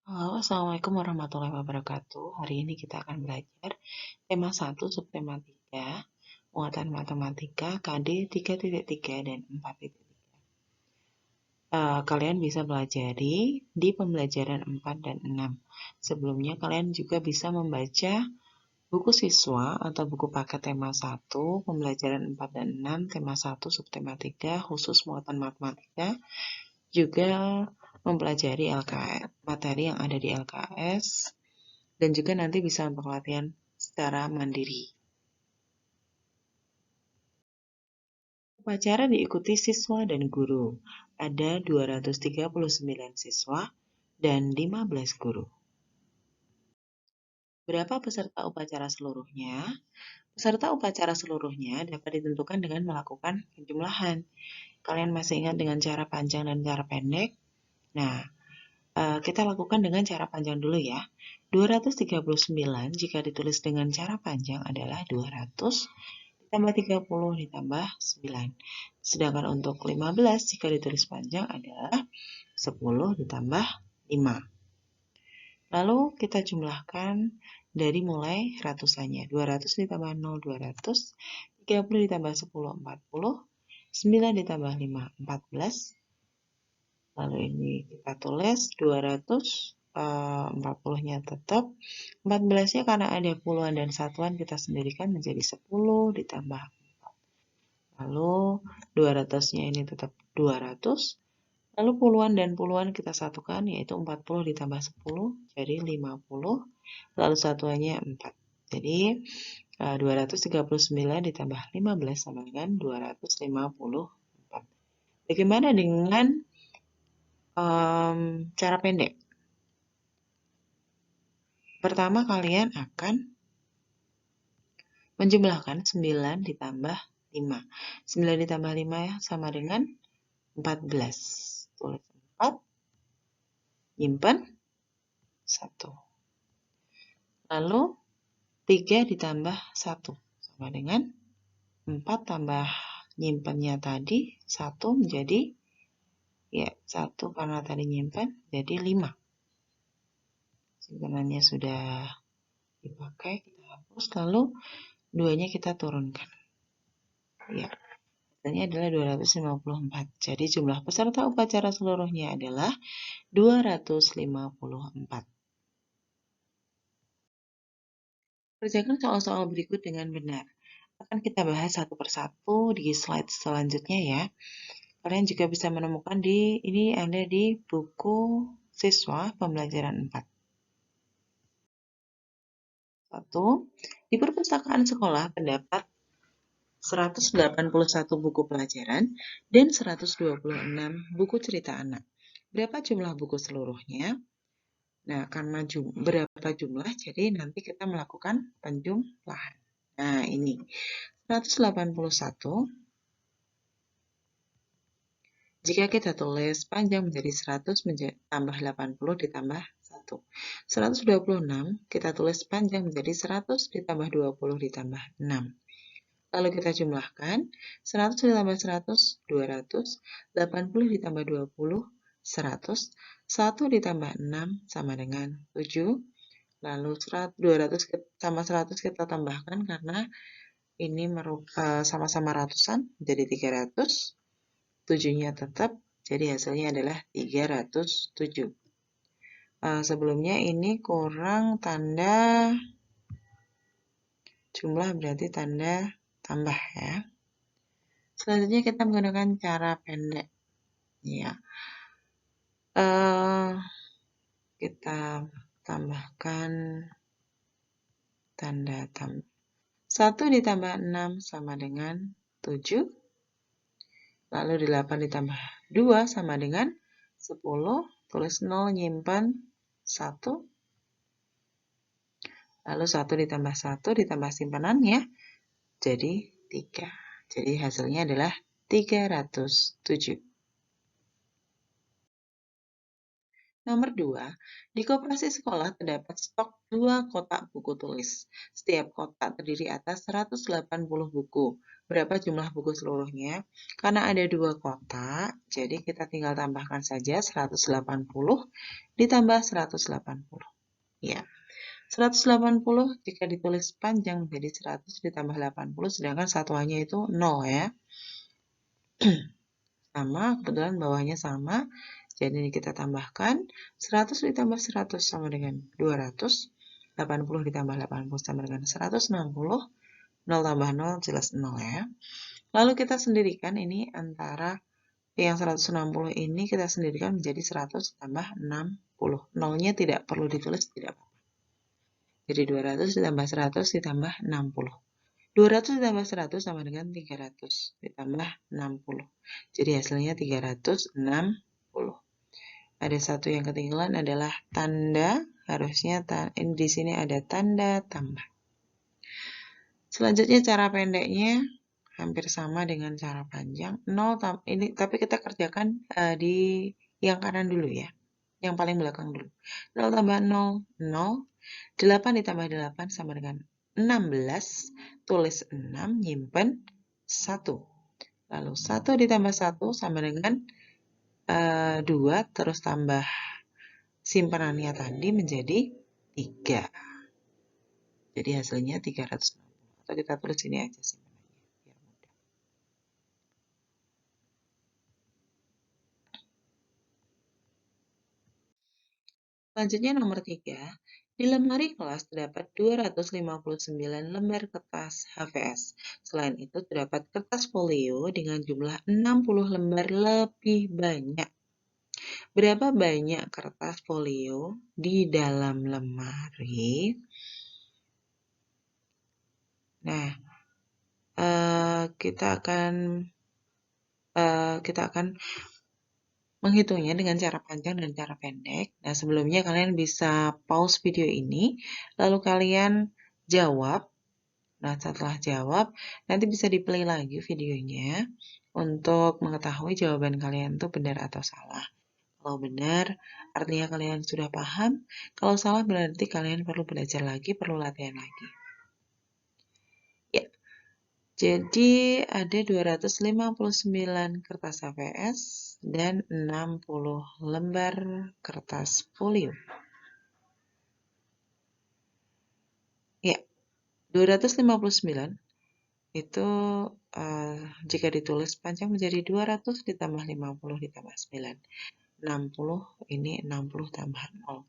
Halo, Assalamualaikum warahmatullahi wabarakatuh. Hari ini kita akan belajar tema 1, subtema 3, muatan matematika KD 3.3 dan 4.3. Kalian bisa pelajari di pembelajaran 4 dan 6. Sebelumnya kalian juga bisa membaca buku siswa atau buku paket tema 1, pembelajaran 4 dan 6, tema 1, subtema 3, khusus muatan matematika, juga mempelajari materi yang ada di LKS, dan juga nanti bisa untuk latihan secara mandiri. Upacara diikuti siswa dan guru. Ada 239 siswa dan 15 guru. Berapa peserta upacara seluruhnya? Peserta upacara seluruhnya dapat ditentukan dengan melakukan penjumlahan. Kalian masih ingat dengan cara panjang dan cara pendek? Nah, kita lakukan dengan cara panjang dulu ya. 239 jika ditulis dengan cara panjang adalah 200 ditambah 30 ditambah 9. Sedangkan untuk 15 jika ditulis panjang adalah 10 ditambah 5. Lalu kita jumlahkan dari mulai ratusannya. 200 ditambah 0, 200. 30 ditambah 10, 40. 9 ditambah 5, 14. Lalu ini kita tulis 200, 40-nya tetap. 14-nya karena ada puluhan dan satuan kita sendirikan menjadi 10 ditambah 4. Lalu 200-nya ini tetap 200. Lalu puluhan dan puluhan kita satukan, yaitu 40 ditambah 10, jadi 50. Lalu satuannya 4. Jadi 239 ditambah 15 sama dengan 254. Bagaimana dengan cara pendek? Pertama kalian akan menjumlahkan 9 ditambah 5. 9 ditambah 5 sama dengan 14. Tulis 4, nyimpen 1. Lalu 3 ditambah 1 sama dengan 4 tambah nyimpennya tadi 1 menjadi 1 karena tadi nyimpen jadi 5. Simpenannya sudah dipakai, kita hapus, lalu 2-nya kita turunkan. Ya, hasilnya adalah 254. Jadi jumlah peserta upacara seluruhnya adalah 254. Kerjakan soal-soal berikut dengan benar. Akan kita bahas satu persatu di slide selanjutnya ya. Kalian juga bisa menemukan ini ada di buku siswa pembelajaran 4. 1. Di perpustakaan sekolah terdapat 181 buku pelajaran dan 126 buku cerita anak. Berapa jumlah buku seluruhnya? Nah, karena berapa jumlah, jadi nanti kita melakukan penjumlahan. Nah, ini 181. Jika kita tulis panjang menjadi 100 tambah 80 ditambah 1. 126 kita tulis panjang menjadi 100 ditambah 20 ditambah 6. Lalu kita jumlahkan 100 ditambah 100, 200. 80 ditambah 20, 100. 1 ditambah 6 sama dengan 7. Lalu 200 tambah 100 kita tambahkan karena ini sama-sama ratusan jadi 300. 7-nya tetap, jadi hasilnya adalah 307. Sebelumnya ini kurang tanda jumlah, berarti tanda tambah ya. Selanjutnya kita menggunakan cara pendek. Ya. Kita tambahkan tanda tambah. 1 ditambah 6 sama dengan 7. Lalu 8 ditambah 2 sama dengan 10. Tulis 0, nyimpan 1. Lalu 1 ditambah 1 ditambah simpanannya jadi 3. Jadi hasilnya adalah 307. Nomor 2, di koperasi sekolah terdapat stok 2 kotak buku tulis. Setiap kotak terdiri atas 180 buku. berapa jumlah buku seluruhnya. Karena ada 2 kotak, jadi kita tinggal tambahkan saja 180 ditambah 180. Ya, 180 jika ditulis panjang menjadi 100 ditambah 80, sedangkan satuannya itu 0 ya. Sama, kebetulan bawahnya sama. Jadi ini kita tambahkan 100 ditambah 100 sama dengan 200. 80 ditambah 80 sama dengan 160. 0 tambah 0 jelas 0 ya. Lalu kita sendirikan ini antara yang 160 ini kita sendirikan menjadi 100 tambah 60. Nolnya tidak perlu ditulis, tidak apa-apa. Jadi 200 ditambah 100 ditambah 60. 200 ditambah 100 sama dengan 300 ditambah 60. Jadi hasilnya 360. Ada satu yang ketinggalan adalah tanda. Harusnya di sini ada tanda tambah. Selanjutnya cara pendeknya hampir sama dengan cara panjang. 0 ini tapi kita kerjakan di yang kanan dulu ya. Yang paling belakang dulu. 0 tambah 0, 0. 8 ditambah 8 sama dengan 16. Tulis 6, nyimpen 1. Lalu 1 ditambah 1 sama dengan 2, terus tambah simpanannya tadi menjadi 3. Jadi hasilnya 360. Atau kita tulis ini aja simpanannya, biar mudah. Selanjutnya nomor 3. Di lemari kelas terdapat 259 lembar kertas HVS. Selain itu terdapat kertas folio dengan jumlah 60 lembar lebih banyak. Berapa banyak kertas folio di dalam lemari? Nah, kita akan menghitungnya dengan cara panjang dan cara pendek. Nah, sebelumnya kalian bisa pause video ini, lalu kalian jawab. Nah, setelah jawab, nanti bisa di-play lagi videonya untuk mengetahui jawaban kalian itu benar atau salah. Kalau benar, artinya kalian sudah paham. Kalau salah, berarti kalian perlu belajar lagi, perlu latihan lagi. Ya, jadi ada 259 kertas HVS dan 60 lembar kertas folio. Ya, 259 itu jika ditulis panjang menjadi 200 ditambah 50 ditambah 9. 60 ini 60 tambah 0.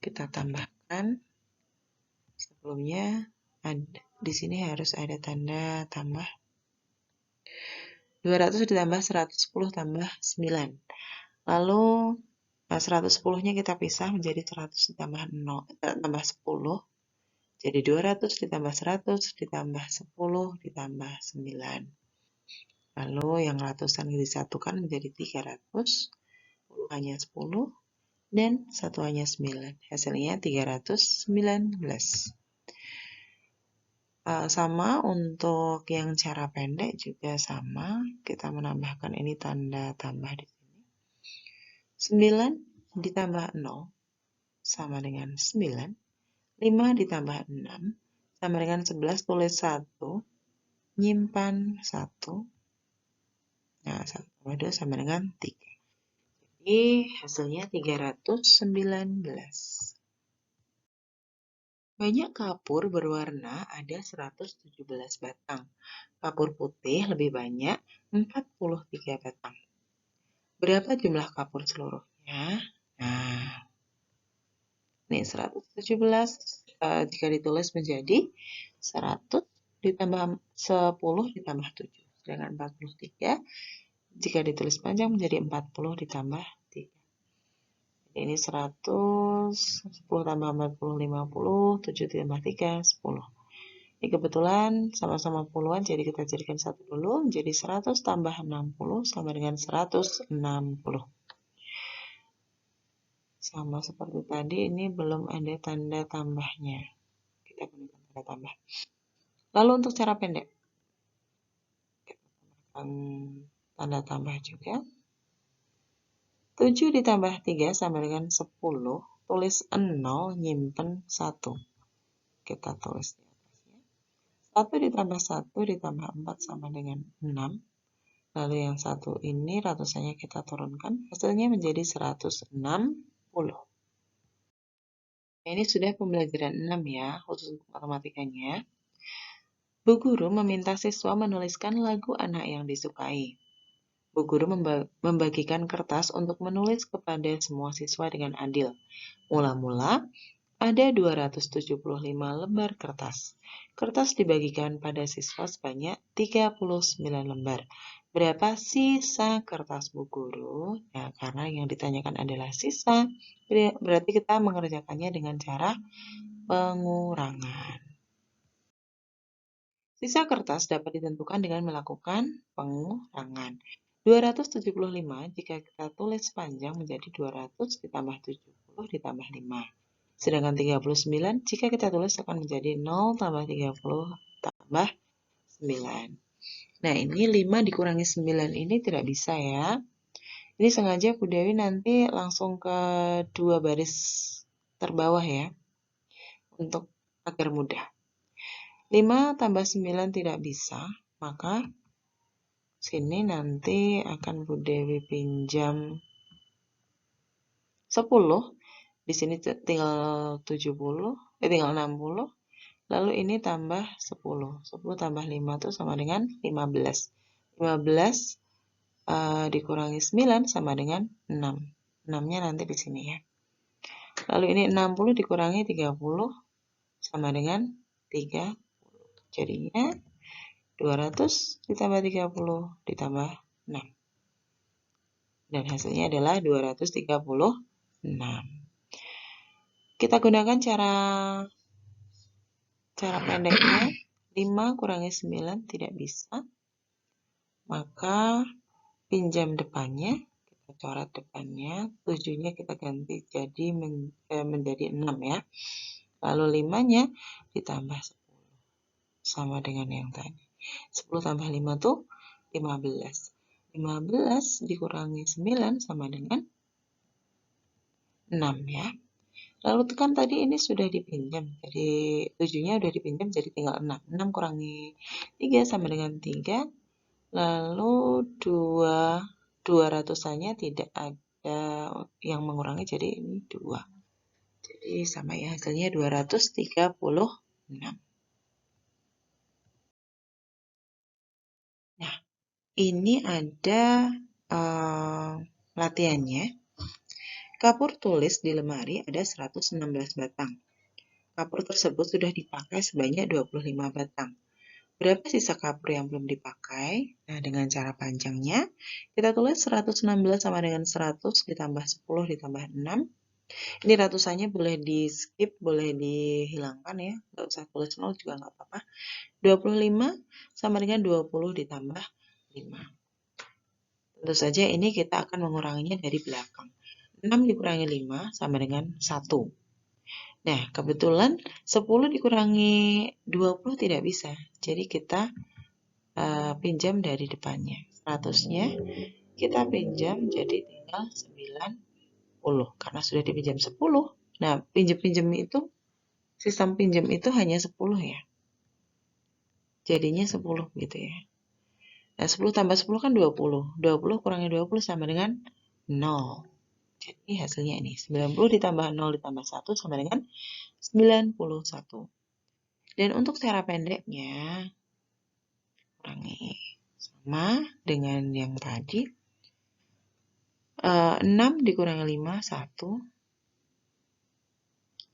Kita tambahkan. Sebelumnya di sini harus ada tanda tambah. 200 ditambah 110 tambah 9. Lalu 110-nya kita pisah menjadi 100 ditambah 0 tambah 10. Jadi 200 ditambah 100 ditambah 10 ditambah 9. Lalu yang ratusan disatukan menjadi 300. Puluhannya 10 dan satuannya 9. Hasilnya 319. Sama untuk yang cara pendek juga sama. Kita menambahkan ini tanda tambah di sini. 9 ditambah 0 sama dengan 9. 5 ditambah 6 sama dengan 11. Tulis 1. Nyimpan 1. Nah, 1 tambah 2 sama dengan 3. Jadi hasilnya 319. Banyak kapur berwarna ada 117 batang. Kapur putih lebih banyak 43 batang. Berapa jumlah kapur seluruhnya? Nah, ini 117 jika ditulis menjadi 100 ditambah 10 ditambah 7. Sedangkan 43 jika ditulis panjang menjadi 40 ditambah 3. Ini 100, 10 tambah 40, 50, 7 ditambah 3, 10. Ini kebetulan sama-sama puluhan, jadi kita jadikan satu dulu. Jadi 100 tambah 60 sama dengan 160. Sama seperti tadi, ini belum ada tanda tambahnya. Kita gunakan tanda tambah. Lalu untuk cara pendek, kita tambahkan tanda tambah juga. 7 ditambah 3 sama dengan 10. Tulis 0, nyimpen 1. Kita tulis di atasnya. 1 ditambah 1 ditambah 4 sama dengan 6. Lalu yang satu ini ratusannya kita turunkan, hasilnya menjadi 160. Nah, ini sudah pembelajaran 6 ya, khusus untuk matematikanya. Bu guru meminta siswa menuliskan lagu anak yang disukai. Bu guru membagikan kertas untuk menulis kepada semua siswa dengan adil. Mula-mula, ada 275 lembar kertas. Kertas dibagikan pada siswa sebanyak 39 lembar. Berapa sisa kertas Bu guru? Nah, karena yang ditanyakan adalah sisa, berarti kita mengerjakannya dengan cara pengurangan. Sisa kertas dapat ditentukan dengan melakukan pengurangan. 275 jika kita tulis panjang menjadi 200 ditambah 70 ditambah 5. Sedangkan 39 jika kita tulis akan menjadi 0 tambah 30 tambah 9. Nah, ini 5 dikurangi 9 ini tidak bisa ya. Ini sengaja Bu Dewi nanti langsung ke 2 baris terbawah ya, untuk agar mudah. 5 tambah 9 tidak bisa, maka sini nanti akan Bu Dewi pinjam 10. Di sini tinggal 70, tinggal 60. Lalu ini tambah 10. 10 tambah 5 itu sama dengan 15. 15 dikurangi 9 sama dengan 6. 6-nya nanti di sini ya. Lalu ini 60 dikurangi 30 sama dengan 3. Jadinya 200 ditambah 30 ditambah 6. Dan hasilnya adalah 236. Kita gunakan cara pendeknya. 5 kurangi 9 tidak bisa. Maka pinjam depannya. Kita coret depannya. 7-nya kita ganti jadi menjadi 6 ya. Lalu 5-nya ditambah 10. Sama dengan yang tadi. 10 tambah 5 itu 15. 15 dikurangi 9 sama dengan 6 ya. Lalu kan tadi ini sudah dipinjam. Jadi 7-nya sudah dipinjam jadi tinggal 6. 6 kurangi 3 sama dengan 3. Lalu 200-annya tidak ada yang mengurangi jadi ini 2. Jadi sama ya, hasilnya 236. Nah, ini ada latihannya. Kapur tulis di lemari ada 116 batang. Kapur tersebut sudah dipakai sebanyak 25 batang. Berapa sisa kapur yang belum dipakai? Nah, dengan cara panjangnya, kita tulis 116 sama dengan 100 ditambah 10 ditambah 6. Ini ratusannya boleh di skip, boleh dihilangkan ya. Nggak usah tulis 0 juga nggak apa-apa. 25 sama dengan 20 ditambah 5. Tentu saja ini kita akan menguranginya dari belakang. 6 dikurangi 5 sama dengan 1. Nah, kebetulan 10 dikurangi 20 tidak bisa. Jadi kita pinjam dari depannya. 100-nya kita pinjam jadi tinggal 90. Karena sudah dipinjam 10. Nah, pinjam-pinjam itu, sistem pinjam itu hanya 10 ya. Jadinya 10 gitu ya. Nah, 10 tambah 10 kan 20. 20 kurangi 20 sama dengan 0. Jadi hasilnya ini. 90 ditambah 0 ditambah 1 sama dengan 91. Dan untuk cara pendeknya, kurangi sama dengan yang tadi. 6 dikurangi 5, 1.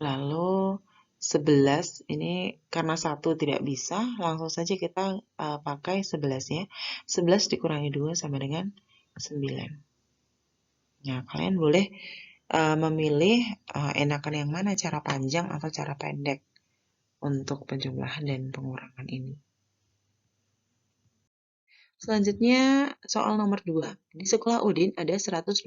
Lalu 11, ini karena 1 tidak bisa, langsung saja kita pakai 11-nya. 11 dikurangi 2 sama dengan 9. Nah, kalian boleh memilih enakan yang mana, cara panjang atau cara pendek untuk penjumlahan dan pengurangan ini. Selanjutnya, soal nomor 2. Di sekolah Udin ada 125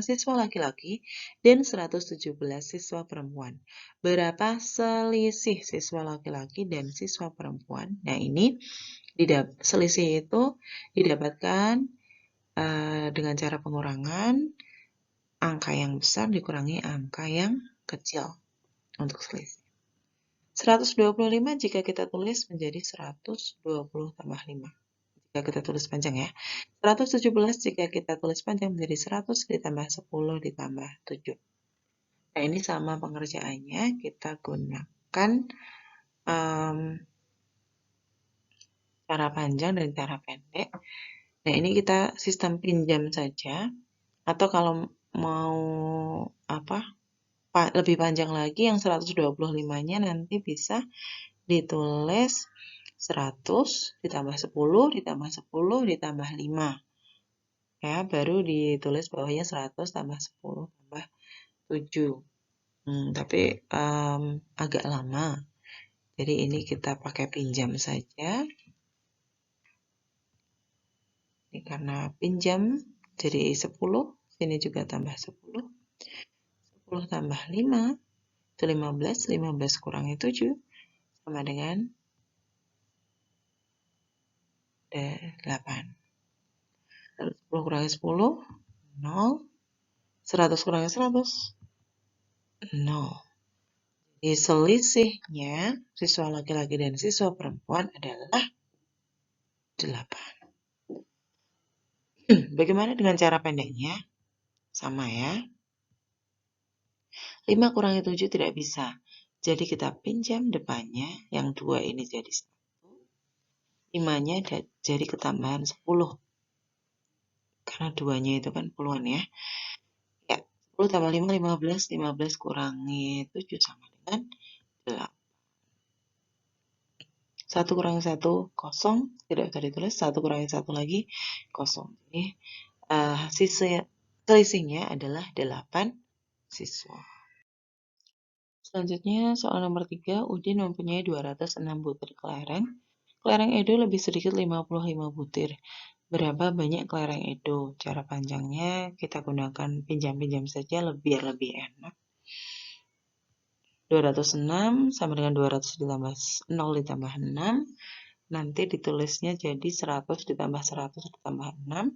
siswa laki-laki dan 117 siswa perempuan. Berapa selisih siswa laki-laki dan siswa perempuan? Nah, ini selisih itu didapatkan dengan cara pengurangan, angka yang besar dikurangi angka yang kecil untuk selisih. 125 jika kita tulis menjadi 120 tambah 5. Jika kita tulis panjang ya. 117 jika kita tulis panjang menjadi 100 ditambah 10 ditambah 7. Nah, ini sama pengerjaannya. Kita gunakan cara panjang dan cara pendek. Nah, ini kita sistem pinjam saja. Atau kalau mau lebih panjang lagi, yang 125-nya nanti bisa ditulis 100 ditambah 10 ditambah 10 ditambah 5. Ya, baru ditulis bawahnya 100 tambah 10 tambah 7. Tapi agak lama. Jadi ini kita pakai pinjam saja. Ini karena pinjam jadi 10, sini juga tambah 10. 10 tambah 5 itu 15, 15 kurangi 7 sama dengan 8. 10 kurangi 10, 0. 100 kurangi 100, 0. Jadi selisihnya siswa laki-laki dan siswa perempuan adalah 8. Bagaimana dengan cara pendeknya? Sama ya. 5 kurangi 7 tidak bisa. Jadi kita pinjam depannya, yang 2 ini jadi 1. 5-nya jadi ketambahan 10. Karena 2-nya itu kan puluhan ya. Ya, 10 tambah 5, 15. 15 kurangi 7 sama dengan 8. 1 kurangi 1, kosong. Tidak bisa ditulis. 1 kurangi 1 lagi, kosong. Jadi, selisihnya adalah 8 siswa. Selanjutnya, soal nomor 3, Udin mempunyai 206 butir kelereng. Kelereng Edo lebih sedikit 55 butir. Berapa banyak kelereng Edo? Cara panjangnya kita gunakan pinjam-pinjam saja biar lebih enak. 206 sama dengan 200 ditambah 0 ditambah 6. Nanti ditulisnya jadi 100 ditambah 100 ditambah 6.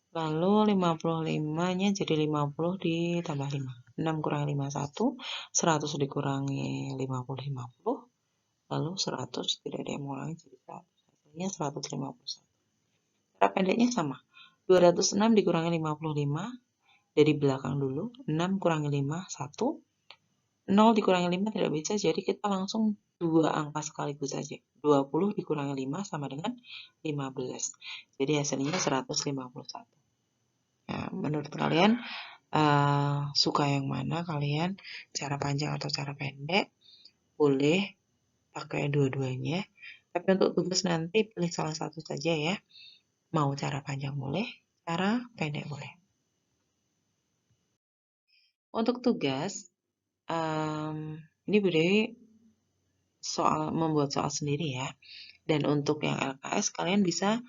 Lalu 55-nya jadi 50 ditambah 5. 6 kurangi 5, 1. 100 dikurangi 50, 50. Lalu 100 tidak ada yang mengurangi jadi 100. Hasilnya 151. Cara pendeknya sama. 206 dikurangi 55 dari belakang dulu. 6 kurangi 5, 1. 0 dikurangi 5 tidak bisa, jadi kita langsung 2 angka sekaligus saja. 20 dikurangi 5 sama dengan 15. Jadi hasilnya 151. Ya, menurut kalian suka yang mana kalian? Cara panjang atau cara pendek? Boleh pakai dua-duanya. Tapi untuk tugas nanti pilih salah satu saja ya. Mau cara panjang boleh, cara pendek boleh. Untuk tugas, ini Bu Dewi membuat soal sendiri ya. Dan untuk yang LKS kalian bisa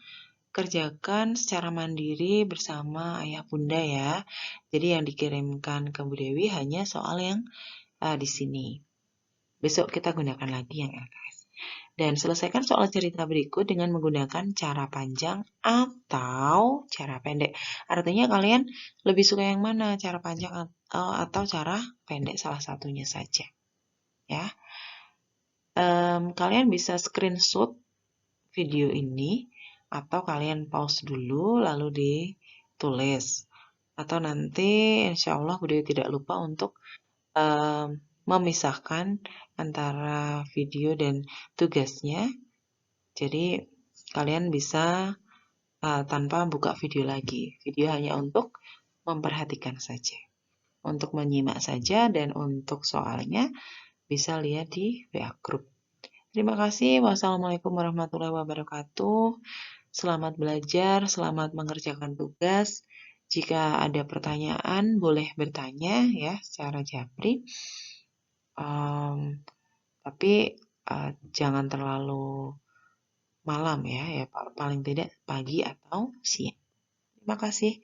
kerjakan secara mandiri bersama ayah bunda ya. Jadi yang dikirimkan ke Bu Dewi hanya soal yang di sini. Besok kita gunakan lagi yang LKS. Dan selesaikan soal cerita berikut dengan menggunakan cara panjang atau cara pendek. Artinya kalian lebih suka yang mana? Cara panjang atau cara pendek, salah satunya saja. Ya. Kalian bisa screenshot video ini atau kalian pause dulu lalu ditulis. Atau nanti insya Allah Bu Dewi tidak lupa untuk memisahkan antara video dan tugasnya. Jadi kalian bisa tanpa buka video lagi. Video hanya untuk memperhatikan saja. Untuk menyimak saja dan untuk soalnya bisa lihat di WA Group. Terima kasih. Wassalamualaikum warahmatullahi wabarakatuh. Selamat belajar, selamat mengerjakan tugas. Jika ada pertanyaan, boleh bertanya ya secara japri. Tapi jangan terlalu malam ya, paling tidak pagi atau siang. Terima kasih.